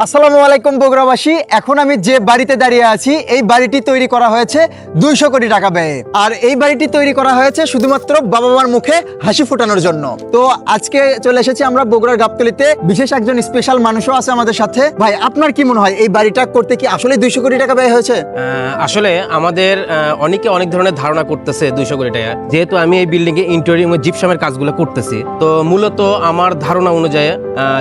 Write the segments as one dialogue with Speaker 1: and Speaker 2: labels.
Speaker 1: আসসালামু আলাইকুম বগুড়াবাসী। এখন আমি যে বাড়িতে দাঁড়িয়ে আছি এই বাড়িটি তৈরি করা হয়েছে 200 কোটি টাকা ব্যয়ে। আর এই বাড়িটি তৈরি করা হয়েছে শুধুমাত্র বাবা মার মুখে হাসি ফোটানোর জন্য। তো আজকে চলে এসেছি আমরা বগুড়ার গাবতলীতে। বিশেষ একজন স্পেশাল মানুষও আছে আমাদের সাথে। ভাই, আপনার কি মনে হয় এই বাড়িটা করতে কি আসলে 200 কোটি টাকা ব্যয় হয়েছে?
Speaker 2: আসলে আমাদের অনেকে অনেক ধরনের ধারণা করতেছে 200 কোটি টাকা, যেহেতু আমি এই বিল্ডিং এ ইন্টেরিয়র এবং জিপসামের কাজগুলো করতেছি। তো মূলত আমার ধারণা অনুযায়ী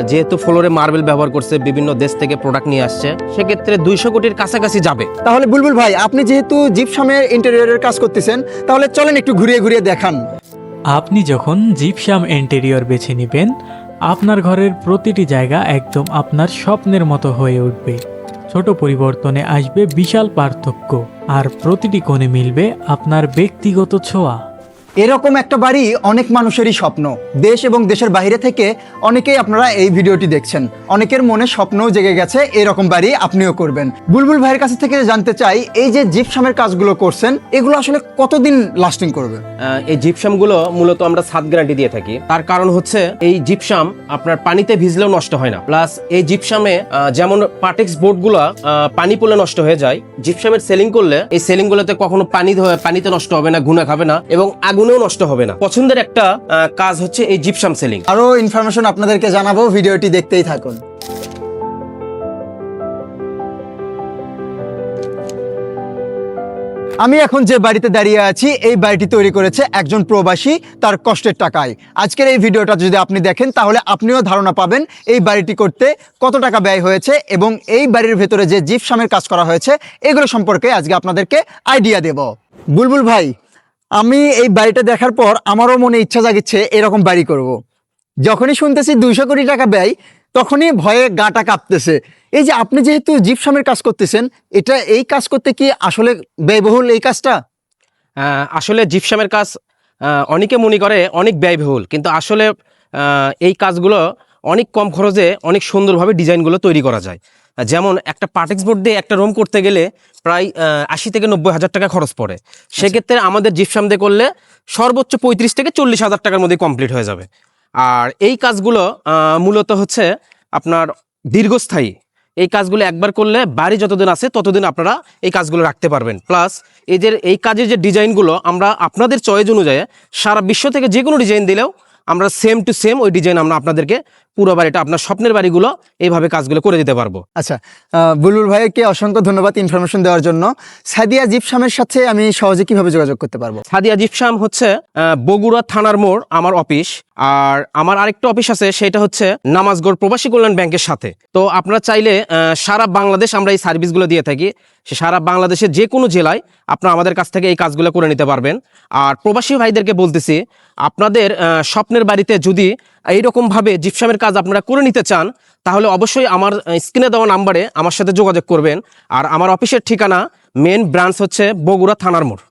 Speaker 2: যেহেতু ফ্লোরে মার্বেল ব্যবহার করছে, বিভিন্ন দেশ থেকে প্রোডাক্ট নিয়ে আসছে, সেক্ষেত্রে 200 কোটির কাছাকাছি যাবে।
Speaker 1: তাহলে বুলবুল ভাই, আপনি যেহেতু জিপসামের ইন্টেরিয়রের কাজ করতেছেন, তাহলে চলেন একটু ঘুরিয়ে ঘুরিয়ে দেখান।
Speaker 3: আপনি যখন জিপসাম ইন্টেরিয়র বেছে নেবেন, আপনার ঘরের প্রতিটি জায়গা একদম আপনার স্বপ্নের মতো হয়ে উঠবে। ছোট পরিবর্তনে আসবে বিশাল পার্থক্য, আর প্রতিটি কোণে মিলবে আপনার ব্যক্তিগত ছোঁয়া।
Speaker 1: এরকম একটা বাড়ি অনেক মানুষেরই স্বপ্ন। দেশ এবং দেশের বাইরে থেকে অনেকেই আপনারা এই ভিডিওটি দেখছেন, অনেকের মনে স্বপ্নও জেগে গেছে এরকম বাড়ি আপনিও করবেন। বুলবুল ভাইয়ের কাছে থেকে জানতে চাই, এই যে জিপসামের কাজগুলো করছেন, এগুলো আসলে কতদিন লাস্টিং করবে?
Speaker 2: এই জিপসাম গুলো মূলত আমরা 7 গ্যারান্টি দিয়ে থাকি। তার কারণ হচ্ছে এই জিপসাম আপনার পানিতে ভিজলেও নষ্ট হয় না, প্লাস এই জিপসামে যেমন পার্টেক্স বোর্ড গুলো পানি পড়লে নষ্ট হয়ে যায়, জিপসামের সেলিং করলে এই সেলিং গুলোতে কখনো পানিতে নষ্ট হবে না, গুণা খাবে না এবং আগুনেও নষ্ট হবে না। পছন্দের একটা কাজ হচ্ছে এই জিপসাম সেলিং।
Speaker 1: আরো ইনফরমেশন আপনাদেরকে জানাবো, ভিডিওটি দেখতেই থাকুন। আমি এখন যে বাড়িতে দাঁড়িয়ে আছি, এই বাড়িটি তৈরি করেছে একজন প্রবাসী তার কষ্টের টাকায়। আজকের এই ভিডিওটা যদি আপনি দেখেন, তাহলে আপনিও ধারণা পাবেন এই বাড়িটি করতে কত টাকা ব্যয় হয়েছে এবং এই বাড়ির ভেতরে যে জিপসামের কাজ করা হয়েছে এগুলো সম্পর্কে আজকে আপনাদেরকে আইডিয়া দেব। বুলবুল ভাই, আমি এই বাড়িটা দেখার পর আমারও মনে ইচ্ছা জাগিচ্ছে এরকম বাড়ি করব। যখনই শুনতেছি 200 কোটি টাকা ব্যয়, তখনই ভয়ে গাটা কাঁপতেছে। এই যে আপনি যেহেতু জিপসামের কাজ করতেছেন, এই কাজ করতে কি আসলে ব্যয়বহুল এই কাজটা?
Speaker 2: আসলে জিপসামের কাজ অনেকে মনে করে অনেক ব্যয়বহুল, কিন্তু আসলে এই কাজগুলো অনেক কম খরচে অনেক সুন্দরভাবে ডিজাইনগুলো তৈরি করা যায়। যেমন একটা পার্টেক্স বোর্ড দিয়ে একটা রুম করতে গেলে প্রায় 80 থেকে 90 হাজার টাকা খরচ পড়ে। সেক্ষেত্রে আমাদের জিপসাম দিয়ে করলে সর্বোচ্চ 35 থেকে 40 হাজার টাকার মধ্যে কমপ্লিট হয়ে যাবে। আর এই কাজগুলো মূলত হচ্ছে আপনার দীর্ঘস্থায়ী। এই কাজগুলো একবার করলে বাড়ি যতদিন আছে ততদিন আপনারা এই কাজগুলো রাখতে পারবেন। প্লাস এই কাজের যে ডিজাইনগুলো আমরা আপনাদের চয়েস অনুযায়ী সারা বিশ্ব থেকে যে কোনো ডিজাইন দিলেও আমরা সেম টু সেম ওই ডিজাইন আমরা আপনাদেরকে পুরো বাড়িটা, আপনার স্বপ্নের বাড়িগুলো এইভাবে কাজগুলো করে দিতে পারবো।
Speaker 1: আচ্ছা, বুলবুল ভাইকে অসংখ্য ধন্যবাদ ইনফরমেশন দেওয়ার জন্য। সাদিয়া জিপসামের সাথে আমি সহজে কিভাবে যোগাযোগ করতে পারবো?
Speaker 2: সাদিয়া জিপসাম হচ্ছে বগুড়া থানার মোড় আমার অফিস। আর আমার আরেকটা অফিস আছে, সেটা হচ্ছে নামাজগড় প্রবাসী কল্যাণ ব্যাংকের সাথে। তো আপনারা চাইলে সারা বাংলাদেশ আমরা এই সার্ভিসগুলো দিয়ে থাকি। সারা বাংলাদেশের যে কোনো জেলায় আপনারা আমাদের কাছ থেকে এই কাজগুলো করে নিতে পারবেন। আর প্রবাসী ভাইদেরকে বলতেছি, আপনাদের স্বপ্নের বাড়িতে যদি এইরকমভাবে জিপসামের কাজ আপনারা করে নিতে চান, তাহলে অবশ্যই আমার স্ক্রিনে দেওয়া নাম্বারে আমার সাথে যোগাযোগ করবেন। আর আমার অফিসের ঠিকানা, মেন ব্রাঞ্চ হচ্ছে বগুড়া থানার মোড়।